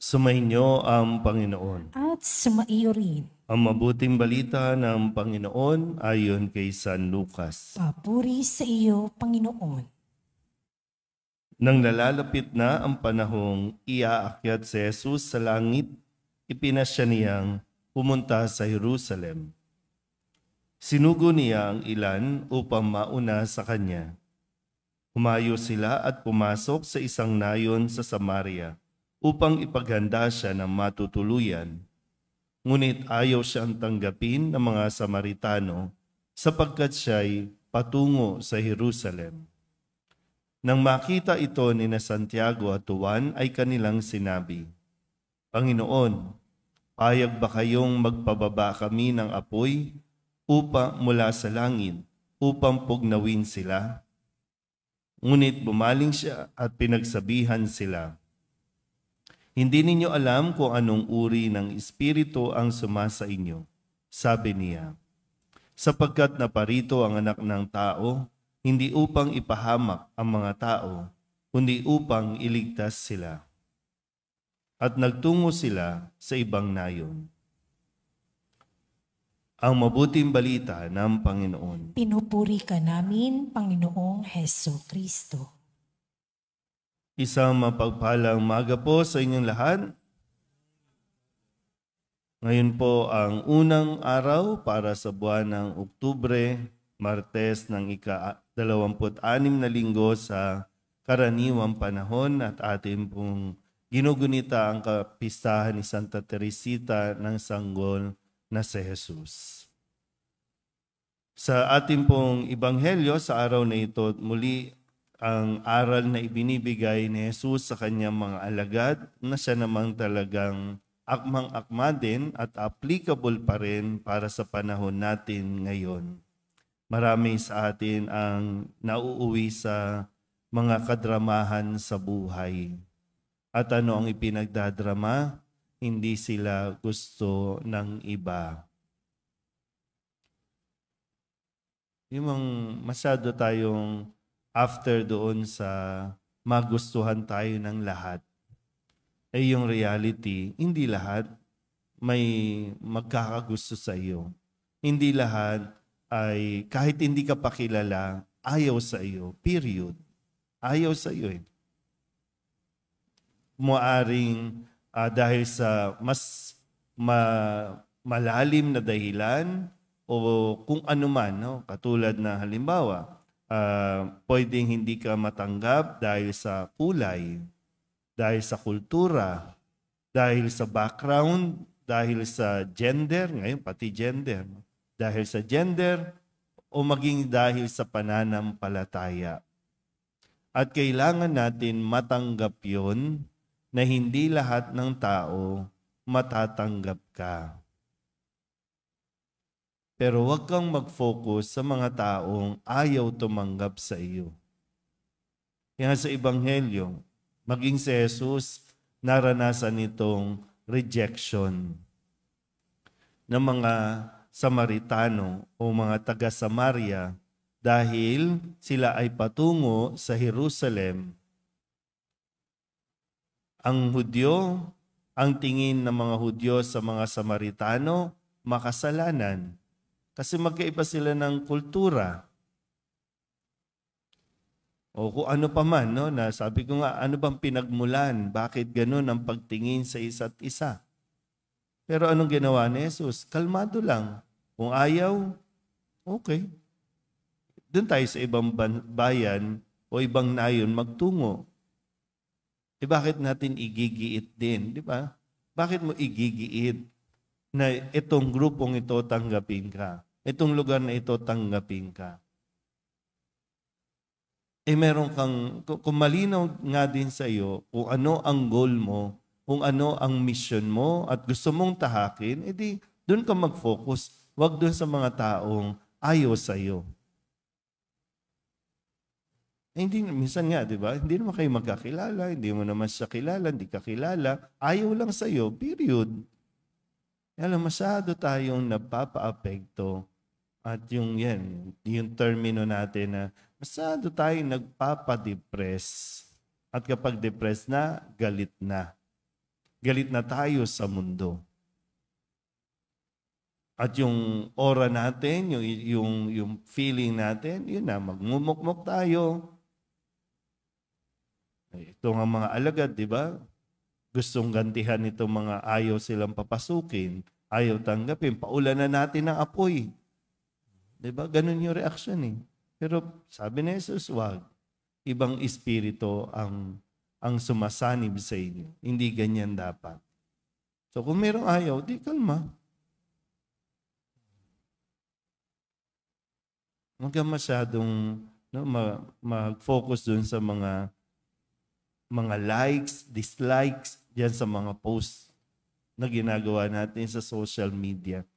Sumainyo ang Panginoon. At sumaiyo rin. Ang mabuting balita ng Panginoon ayon kay San Lucas. Papuri sa iyo, Panginoon. Nang nalalapit na ang panahong iaakyat si Jesus sa langit, ipinasya niyang pumunta sa Jerusalem. Sinugo niya ang ilan upang mauna sa kanya. Humayo sila at pumasok sa isang nayon sa Samaria upang ipaghanda siya ng matutuluyan. Ngunit ayaw siyang tanggapin ng mga Samaritano sapagkat siya'y patungo sa Jerusalem. Nang makita ito ni Santiago at Juan ay kanilang sinabi, Panginoon, payag ba kayong magpababa kami ng apoy mula sa langit upang pugnawin sila? Ngunit bumaling siya at pinagsabihan sila, Hindi ninyo alam kung anong uri ng espiritu ang sumasa inyo, sabi niya, sapagkat naparito ang anak ng tao, hindi upang ipahamak ang mga tao, kundi upang iligtas sila. At nagtungo sila sa ibang nayon. Ang mabuting balita ng Panginoon. Pinupuri ka namin, Panginoong Heso Kristo. Isang mapagpalang umaga po sa inyong lahat. Ngayon po ang unang araw para sa buwan ng Oktubre, Martes ng ika-26 na linggo sa karaniwang panahon at atin pong ginugunita ang kapistahan ni Santa Teresita ng Sanggol na si Jesus. Sa ating pong Ebanghelyo sa araw na ito, muli ang aral na ibinibigay ni Jesus sa kanyang mga alagad na siya namang talagang akmang-akma din at applicable pa rin para sa panahon natin ngayon. Marami sa atin ang nauuwi sa mga kadramahan sa buhay. At ano ang ipinagdadrama? Hindi sila gusto ng iba. Yung masyado tayong after doon sa magustuhan tayo ng lahat, ay yung reality, hindi lahat may magkakagusto sa iyo. Hindi lahat ay kahit hindi ka pa kilala, ayaw sa iyo. Period. Ayaw sa iyo eh. Maaring dahil sa mas malalim na dahilan o kung ano man, no? Katulad na halimbawa, pwedeng hindi ka matanggap dahil sa kulay, dahil sa kultura, dahil sa background, dahil sa gender, ngayon pati gender, dahil sa gender o maging dahil sa pananampalataya. At kailangan natin matanggap yon na hindi lahat ng tao matatanggap ka. Pero huwag kang mag-focus sa mga taong ayaw tumanggap sa iyo. Kaya sa Ebanghelyo, maging si Jesus, naranasan itong rejection ng mga Samaritano o mga taga-Samaria dahil sila ay patungo sa Jerusalem. Ang Hudyo, ang tingin ng mga Hudyo sa mga Samaritano, makasalanan. Kasi magkaiba sila ng kultura. O kung ano pa man, no? Na sabi ko nga, ano bang pinagmulan? Bakit ganun ang pagtingin sa isa't isa? Pero anong ginawa ni Jesus? Kalmado lang. Kung ayaw, okay. Doon tayo sa ibang bayan o ibang nayon magtungo. Bakit natin igigiit din? Di ba? Bakit mo igigiit na itong grupong ito tanggapin ka? Itong lugar na ito tanggapin ka. Meron kang, kung malinaw nga din sa iyo kung ano ang goal mo, kung ano ang mission mo at gusto mong tahakin, edi doon ka mag-focus. Huwag doon sa mga taong ayaw sa iyo. Hindi, minsan nga, di ba? Hindi naman kayo magkakilala, hindi mo naman siya kilala, hindi ka kilala. Ayaw lang sa iyo, period. Alam, masyado tayong napapa-apekto at yung termino natin na masyado tayong nagpapa-depress. At kapag depressed na, galit na. Galit na tayo sa mundo. At yung aura natin, yung feeling natin, yun na, magmumukmok tayo. Ito nga mga alagad, di ba? Gustong gantihan itong mga ayaw silang papasukin, ayaw tanggapin, paulan na natin ng apoy. Di ba? Ganun yung reaksyon eh. Pero sabi ni Jesus, wag. Ibang espiritu ang sumasanib sa inyo. Hindi ganyan dapat. So kung merong ayaw, di kalma. Huwag ka masyadong mag-focus dun sa mga likes, dislikes, diyan sa mga posts na ginagawa natin sa social media.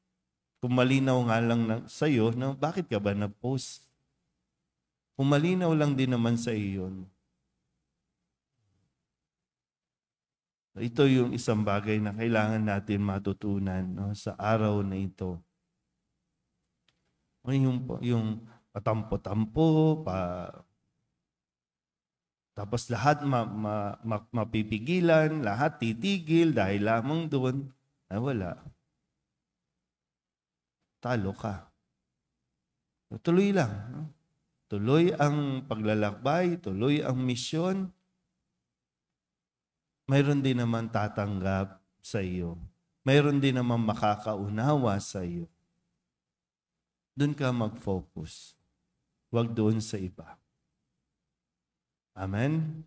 Kung malinaw nga lang sa'yo, bakit ka ba nag-post? Kung malinaw lang din naman sa iyo yun. Ito yung isang bagay na kailangan natin matutunan sa araw na ito. Yung patampo-tampo, tapos lahat mapipigilan, lahat titigil dahil lamang doon, wala. Talo ka. Tuloy lang. Tuloy ang paglalakbay, tuloy ang misyon. Mayroon din naman tatanggap sa iyo. Mayroon din naman makakaunawa sa iyo. Doon ka mag-focus. Huwag doon sa iba. Amen?